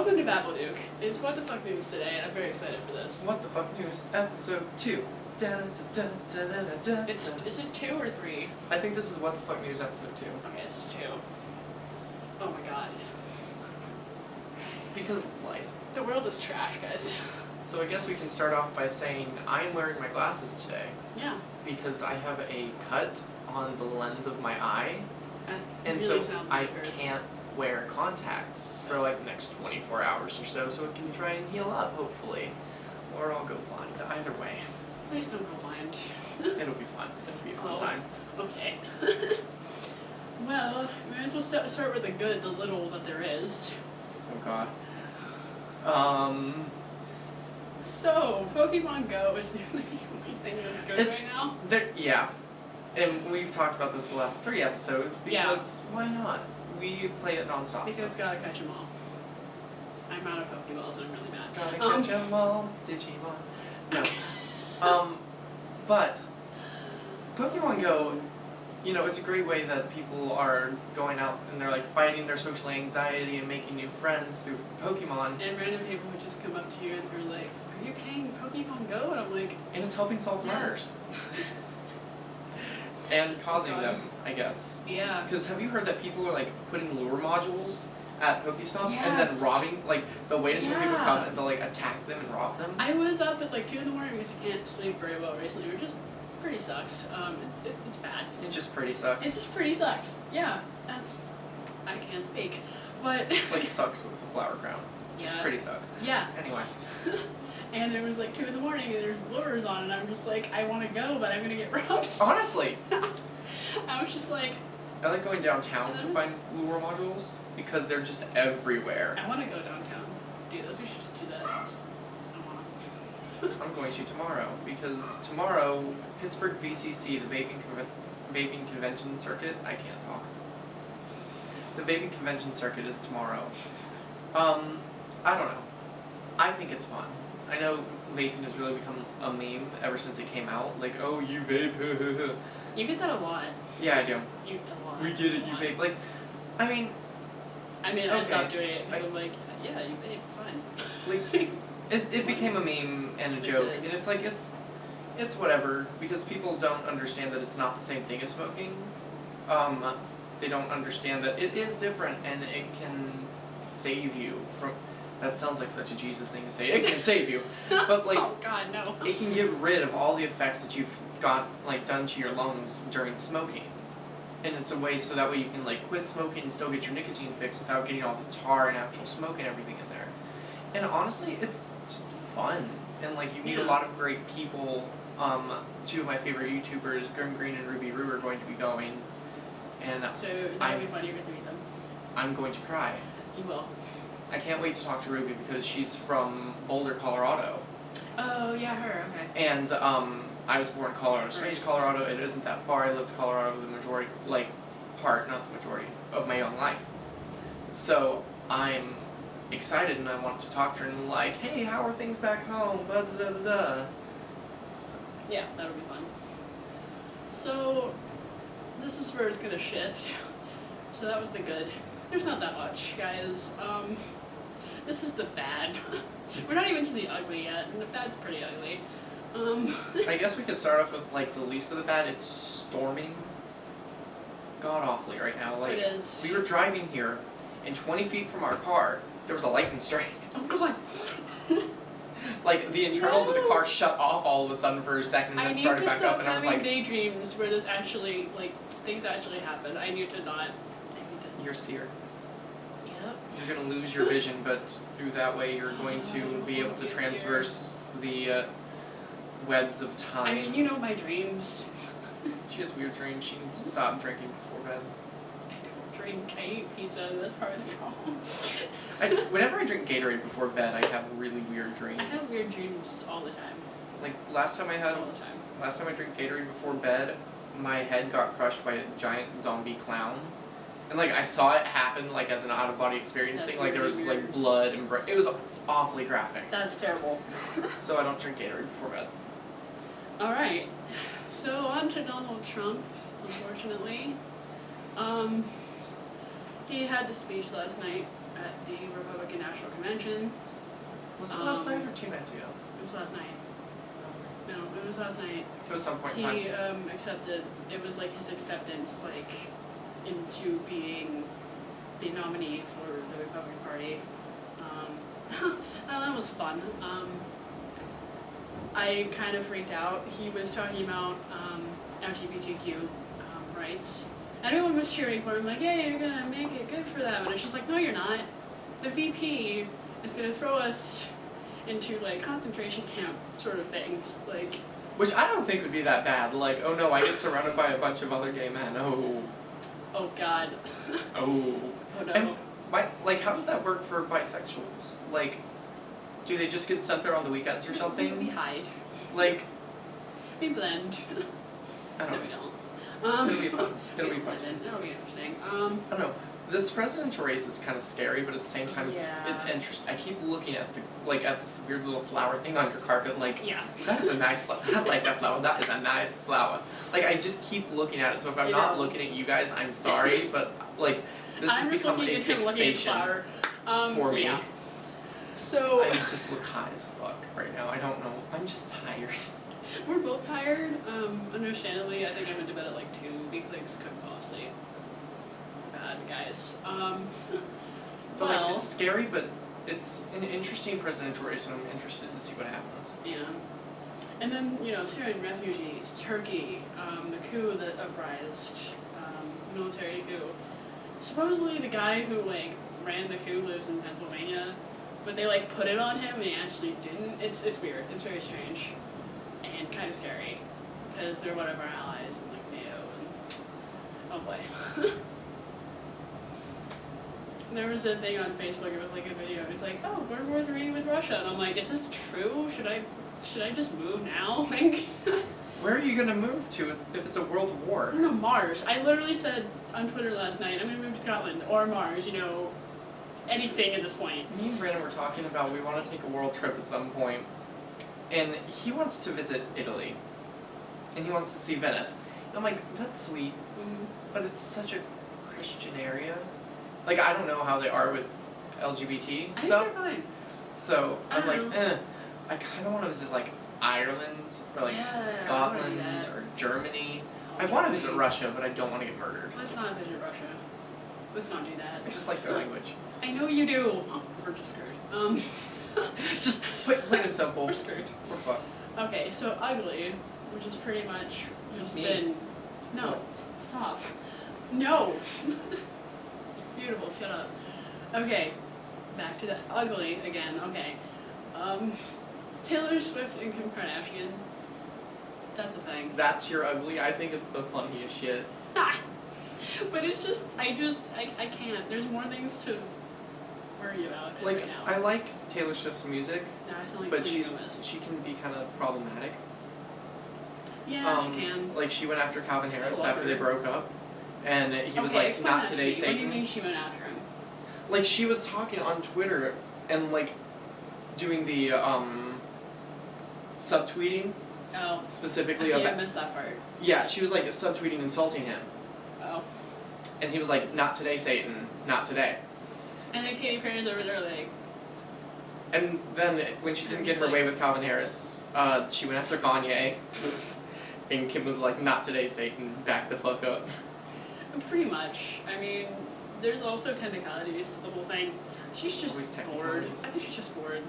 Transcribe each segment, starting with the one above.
Welcome to Babbleduke. It's What the Fuck News today, and I'm very excited for this. What the Fuck News, episode 2. Is it 2 or 3? I think this is What the Fuck News, episode 2. Okay, this is 2. Oh my god. Because life. The world is trash, guys. So I guess we can start off by saying I'm wearing my glasses today. Yeah. Because I have a cut on the lens of my eye. And really so sounds I like it hurts. can't wear contacts for like the next 24 hours or so it can try and heal up, hopefully. Or I'll go blind. Either way. Please don't go blind. It'll be fun. It'll be a fun time. Okay. Well, we might as well start with the good, the little that there is. Oh god. So, Pokemon Go is the only thing that's good right now. Yeah. And we've talked about this the last 3 episodes because why not? We play it nonstop. Because gotta catch them all. I'm out of Pokeballs and I'm really mad. Gotta catch them all, Digimon. No. But Pokemon Go, you know, it's a great way that people are going out and they're like fighting their social anxiety and making new friends through Pokemon. And random people who just come up to you and they're like, "Are you playing Pokemon Go?" And I'm like, and it's helping solve murders. And causing them, I guess. Yeah. Because have you heard that people are like putting lure modules at Pokestops and then Yes. robbing, like they'll wait until people come and they'll like attack them and rob them? I was up at like 2 in the morning because I can't sleep very well recently, which just pretty sucks. It's bad. It just pretty sucks. It just pretty sucks. Yeah. I can't speak. But It's like sucks with a flower crown. Just Yeah. pretty sucks. Yeah. Anyway. And there was like 2 in the morning and there's lures on and I'm just like, I want to go, but I'm going to get robbed. Honestly. I was just like, I like going downtown to find lure modules because they're just everywhere. I want to go downtown. Do those. We should just do that. I don't want I'm going to tomorrow because tomorrow, Pittsburgh VCC, the vaping convention circuit, I can't talk. The vaping convention circuit is tomorrow. I don't know. I think it's fun. I know vaping has really become a meme ever since it came out. Like, oh, you vape, You get that a lot. Yeah, I do. A lot. We get it, you vape. Like, I mean, I stopped doing it because I'm like, yeah, you vape, it's fine. Like, it became a meme and a joke, and it's like, it's whatever, because people don't understand that it's not the same thing as smoking. They don't understand that it is different, and it can save you from, that sounds like such a Jesus thing to say, it can save you, but like, oh god, no. it can get rid of all the effects that you've got, like, done to your lungs during smoking. And it's a way so that way you can like quit smoking and still get your nicotine fix without getting all the tar and actual smoke and everything in there. And honestly, it's just fun. And like you meet a lot of great people. 2 of my favorite YouTubers, Grim Green and Ruby Roo, are going to be going. And So that'll be fun, you're going to meet them. I'm going to cry. You will. I can't wait to talk to Ruby because she's from Boulder, Colorado. Oh, yeah, her, okay. And I was born in Colorado Springs, Colorado. It isn't that far. I lived in Colorado the majority, like, part, not the majority, of my young life. So I'm excited and I want to talk to her and like, hey, how are things back home? Blah, da, da, da, da. So. Yeah, that'll be fun. So, this is where it's going to shift. So that was the good. There's not that much, guys. This is the bad. We're not even to the ugly yet, and the bad's pretty ugly. I guess we could start off with like the least of the bad. It's storming god awfully right now. Like, it is. We were driving here, and 20 feet from our car, there was a lightning strike. Oh god. Like the internals of the car shut off all of a sudden for a second, and then started back up, and I was like, daydreams where this actually, like, things actually happen. I need to not. You're seer. Yep. You're gonna lose your vision, but through that way, you're going to be able to transverse the webs of time. I mean, you know my dreams. She has weird dreams. She needs to stop drinking before bed. I don't drink. I eat pizza. That's part of the problem. Whenever I drink Gatorade before bed, I have really weird dreams. I have weird dreams all the time. Like last time I drank Gatorade before bed, my head got crushed by a giant zombie clown. And like I saw it happen like as an out of body experience thing. Like there was like blood and it was awfully graphic. That's terrible. So I don't drink Gatorade before bed. All right. So on to Donald Trump. Unfortunately, he had the speech last night at the Republican National Convention. mention. Was it last night or 2 nights ago? It was last night. No, it was last night. It was some point in time. He accepted. It was like his acceptance, like, into being the nominee for the Republican Party. That was fun. I kind of freaked out. He was talking about LGBTQ rights. Everyone was cheering for him, like, "Hey, you're gonna make it good for them." And it's just like, no, you're not. The VP is gonna throw us into like concentration camp sort of things, like. Which I don't think would be that bad. Like, oh no, I get surrounded by a bunch of other gay men. Oh. Oh God. Oh. Oh no. And how does that work for bisexuals? Like, do they just get sent there on the weekends or something? We hide. Like. We blend. I don't know. No, we don't. It'll be fun. It'll be fun. It'll be interesting. I don't know. This presidential race is kind of scary, but at the same time, it's interesting. I keep looking at this weird little flower thing on your carpet, like, yeah. That is a nice flower. I like that flower. That is a nice flower. Like, I just keep looking at it. So if I'm not looking at you guys, I'm sorry, but like, this has become a fixation for me. Yeah. So I just look high as fuck right now. I don't know. I'm just tired. We're both tired. Understandably, I think I went to bed at like 2 because I just couldn't fall asleep. It's bad, guys. But like, it's scary, but it's an interesting presidential race, and I'm interested to see what happens. Yeah. And then, Syrian refugees, Turkey, the coup that uprised, military coup. Supposedly the guy who, like, ran the coup lives in Pennsylvania, but they, like, put it on him and he actually didn't. It's weird. It's very strange. And kind of scary. Because they're one of our allies in, like, NATO and... Oh, boy. There was a thing on Facebook, it was like a video, it's like, oh, World War III with Russia, and I'm like, is this true? Should I just move now? Like, where are you gonna move to if it's a world war? I don't know, Mars. I literally said on Twitter last night, I'm gonna move to Scotland, or Mars, anything at this point. Me and Brandon were talking about we want to take a world trip at some point, and he wants to visit Italy, and he wants to see Venice. And I'm like, that's sweet, but it's such a Christian area. Like, I don't know how they are with LGBT stuff. I think they're fine. So, I'm like, I kind of want to visit, like, Ireland, or, like, Scotland, or Germany. I want to visit Russia, but I don't want to get murdered. Let's not visit Russia. Let's not do that. I just like their language. I know you do. Oh, we're just screwed. Just plain and simple. We're screwed. We're fucked. Okay, so ugly, which is pretty much just been... No. Stop. No. Beautiful, shut up. Okay, back to that. Ugly again, okay. Taylor Swift and Kim Kardashian. That's a thing. That's your ugly? I think it's the funniest shit. But it's just, I can't. There's more things to worry about right now. I like Taylor Swift's music, No, I sound like but Selena Gomez. she can be kind of problematic. Yeah, she can. Like, she went after Calvin Still Harris love after her. they broke up, and he was like, explain not that to today, me. Satan. What do you mean she went after him? Like, she was talking on Twitter and, like, doing the, subtweeting. Oh. Specifically I about... I missed that part. Yeah, she was, like, subtweeting insulting him. Oh. And he was like, not today, Satan, not today. And then Katy Perry's over there like... And then, when she didn't get her way with Calvin Harris, she went after Kanye. And Kim was like, not today, Satan, back the fuck up. Pretty much. I mean, there's also technicalities to the whole thing. She's just bored. I think she's just bored.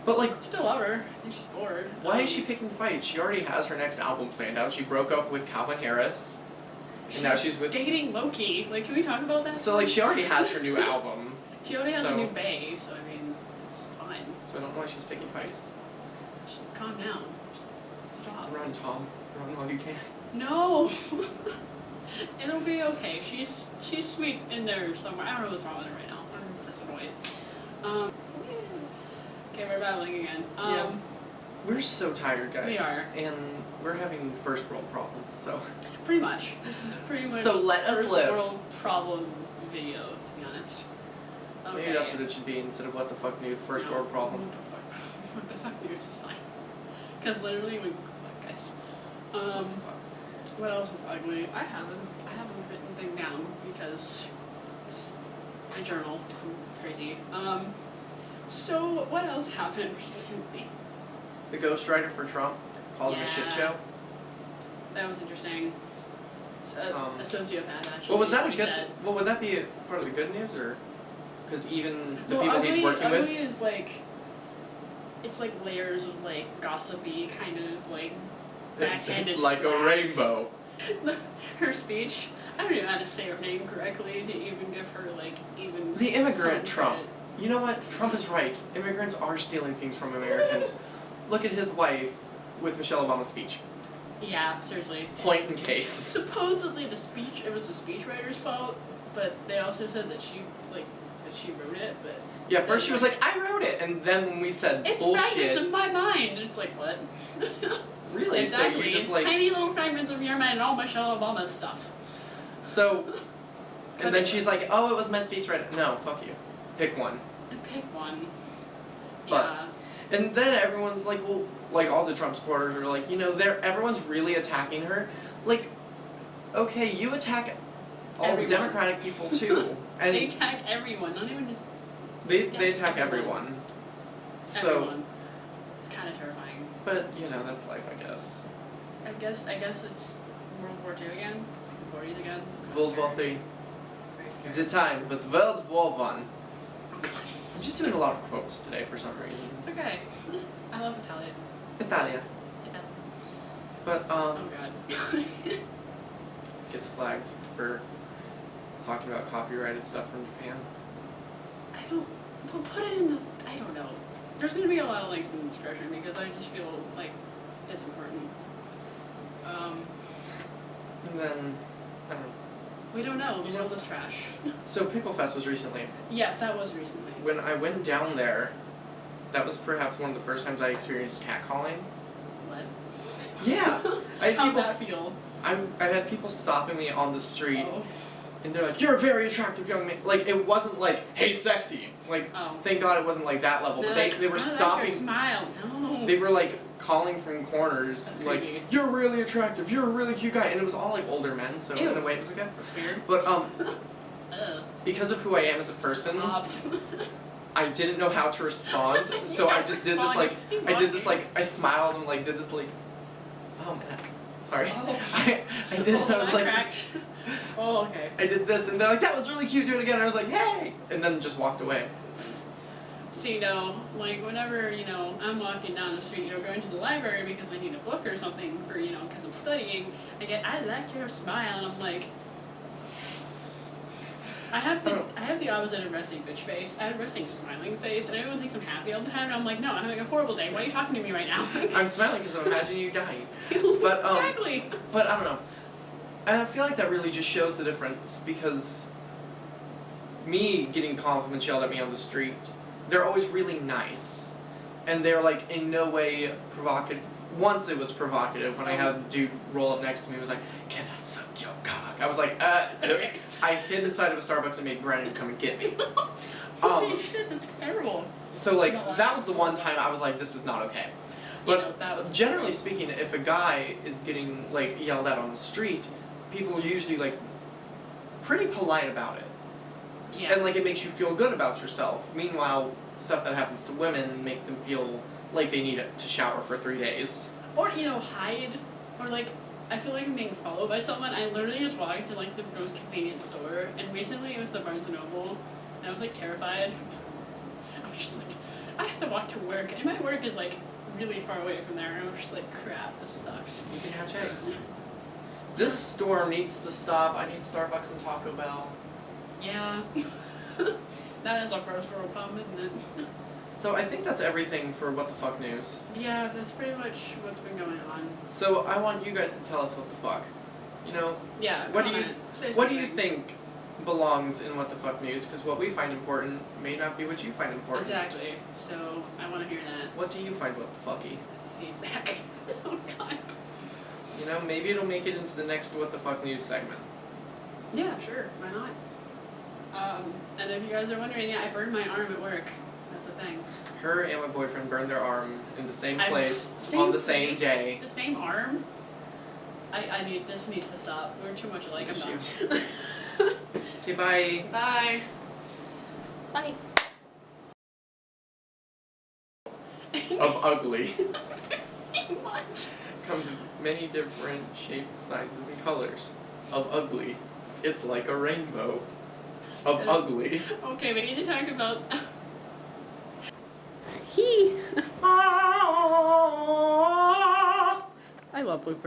But like... Still love her. I think she's bored. Why is she picking fights? She already has her next album planned out. She broke up with Calvin Harris. And now she's with... dating Loki. Like, can we talk about that? So, like, she already has her new album. She already has a new bae, so I mean, it's fine. So I don't know why she's picking fights. Just calm down. Just stop. Run, Tom. Run while you can. No! It'll be okay. She's sweet in there somewhere. I don't know what's wrong with her right now. I'm just annoyed. Okay, we're battling again. Yeah. We're so tired, guys. We are. And we're having first world problems, so... Pretty much. This is pretty much so let us first live. world problem video, to be honest. Okay. Maybe that's what it should be instead of what the fuck news, first world problem. What the fuck? What the fuck news is fine. Because literally, what the fuck, guys. What else is ugly? I haven't written thing down because I journal some crazy. So, what else happened recently? The ghostwriter for Trump called him a shit Yeah. show. That was interesting. A sociopath, actually. Well, was that a he good? said. Well, would that be a part of the good news, or because even the Well, people he's working with? ugly is like, it's like layers of like gossipy kind of like backhanded It's like a slap. rainbow. Her speech. I don't even know how to say her name correctly to even give her like even. The immigrant some Trump. credit. You know what? Trump is right. Immigrants are stealing things from Americans. Look at his wife with Michelle Obama's speech. Yeah, seriously. Point in case. Supposedly it was the speechwriter's fault, but they also said that she wrote it, but Yeah, first she was like, I wrote it, and then when we said it's bullshit. fragments of my mind. It's like what? Really? Exactly. So you just it's like tiny little fragments of your mind and all Michelle Obama stuff. so Cut and then it. she's like, oh, it was my speech right. No, fuck you. Pick one. Pick one. But- Yeah. And then everyone's like, well, like all the Trump supporters are like, you know, everyone's really attacking her. Like, okay, you attack all Everyone. the Democratic people too, and They attack everyone, not even just they yeah, attack everyone. So, everyone. It's kind of terrifying. but you know, that's life, I guess. I guess it's World War II again. It's like the 40s again. World War III. Very scary. The time was World War One. I'm just doing a lot of quotes today for some reason. It's okay. I love Italians. Italia. But Oh god. gets flagged for talking about copyrighted stuff from Japan. I don't. We'll put it in the. I don't know. There's gonna be a lot of links in the description because I just feel like it's important. And then I don't know. We don't know. The world is trash. So Pickle Fest was recently. Yes, that was recently. When I went down there, that was perhaps one of the first times I experienced catcalling. What? Yeah. I had How'd people that feel? I had people stopping me on the street Oh. and they're like, "You're a very attractive young man." Like it wasn't like, "Hey, sexy." Like Oh. thank God it wasn't like that level. No, But they like, were I like stopping. your smile. No. They were like calling from corners, That's like, creepy. "You're really attractive. You're a really cute guy," and it was all like older men. So Ew. in a way, it was okay. That's weird. But Ugh. because of who I am as a person, Stop. I didn't know how to respond. You So I don't just did this respond, like you just keep I did this walking. like I smiled and like did this like, oh man, sorry. Oh. I did. Oh, I was that like. cracked. Oh, okay. I did this, and they're like, "That was really cute. Do it again." I was like, "Hey!" and then just walked away. So, like whenever, I'm walking down the street, going to the library because I need a book or something for, because I'm studying, I like your smile, and I'm like, I have the opposite of resting bitch face. I have resting smiling face, and everyone thinks I'm happy all the time, and I'm like, no, I'm having a horrible day. Why are you talking to me right now? I'm smiling because I'm imagining you dying. But, exactly. But I don't know. And I feel like that really just shows the difference because me getting compliments yelled at me on the street, they're always really nice. And they're like in no way provocative. Once it was provocative when I had a dude roll up next to me and was like, "Can I suck your cock?" I was like, Okay. I hid inside of a Starbucks and made Brennan come and get me. Holy shit, that's terrible. So like No, that was the one time I was like, this is not okay. But that was generally speaking, if a guy is getting like yelled at on the street, people are usually like pretty polite about it. yeah. And like it makes you feel good about yourself. Meanwhile, stuff that happens to women make them feel like they need to shower for 3 days. Or, hide. Or, I feel like I'm being followed by someone. I literally just walked into, the most convenient store, and recently it was the Barnes & Noble, and I was, terrified. I was just I have to walk to work, and my work is, really far away from there, and I was just like, crap, this sucks. You can hatch eggs. This storm needs to stop. I need Starbucks and Taco Bell. Yeah. That is a first world problem, isn't it? So I think that's everything for What the Fuck News. Yeah, that's pretty much what's been going on. So I want you guys to tell us what the fuck. Yeah, What do you- comment, say What do you something. think belongs in What the Fuck News? Because what we find important may not be what you find important. Exactly. So, I want to hear that What do you find what the fucky? feedback. Oh, God. Maybe it'll make it into the next What the Fuck News segment. Yeah, sure. Why not? And if you guys are wondering, yeah, I burned my arm at work. That's a thing. Her and my boyfriend burned their arm in the same I'm place same on the same place, day. The same arm. This needs to stop. We're too much alike. It's I'm an done. Okay, bye. Bye. Bye. of ugly. What? Comes in many different shapes, sizes, and colors. Of ugly. It's like a rainbow. Of ugly. Okay, we need to talk about. I love bloopers.